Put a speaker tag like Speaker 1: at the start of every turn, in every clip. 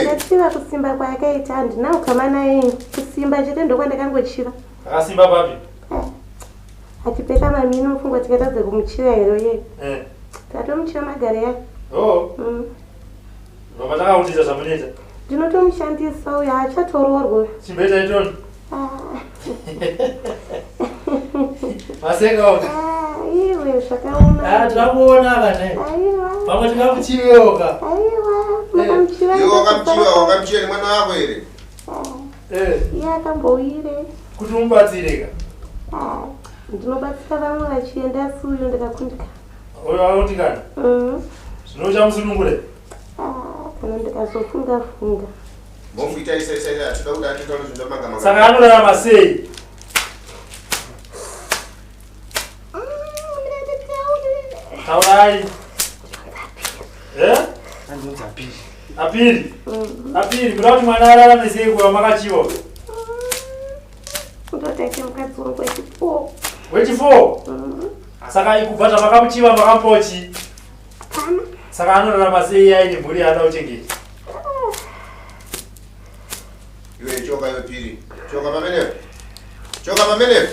Speaker 1: Yakachiva kusimba kwayakaita handina ukama naye kusimba chete ndokwandakangochiva.
Speaker 2: Akasimba papi?
Speaker 1: Achipeka mamini mufungwa tikatadza kumuchiva hero ye. Tatomuchiva Magaro yake.
Speaker 2: Oh. Baba takautisa zvamunoita.
Speaker 1: Ndinotomushandisa uyo achatororwa.
Speaker 2: Chimboita itoni. Maseka uka.
Speaker 1: Iwe zvakaoma.
Speaker 2: Takamuona kana.
Speaker 1: Aiwa.
Speaker 2: Pamwe tikamuchiveoka.
Speaker 1: Aiwa. Mukamuchiva.
Speaker 3: Wakamchiva mwana wako here.
Speaker 1: Iye akamboire.
Speaker 2: Kuti mubatsireka.
Speaker 1: Ndinobatsira vamwe vachienda asi uyo ndakakundikana.
Speaker 2: Uyo akundikana? Zvinochamusunungure?
Speaker 1: Kana ndikazofunga.
Speaker 3: Momvita isa atida kuti atitaure zvindomanga.
Speaker 2: Saka anorarama sei? Taurai.
Speaker 3: Andonzi apiri.
Speaker 2: Apiri? Apiri, kuda kuti mwana ararame sei kuva makachiva?
Speaker 1: Kutotaita mukadzi wangu wechi4.
Speaker 2: Wechi4? Saka kubva zvamakamuchiva makamupochi? Saka anorarama sei aine mhuri yaada kuchengeta?
Speaker 3: Iwe choka iwe piri. Choka pamenepo. Choka pamenepo.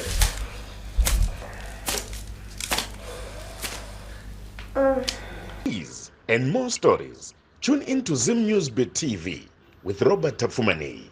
Speaker 4: These and more stories. Tune into Zim News TV with Robert Tafumani.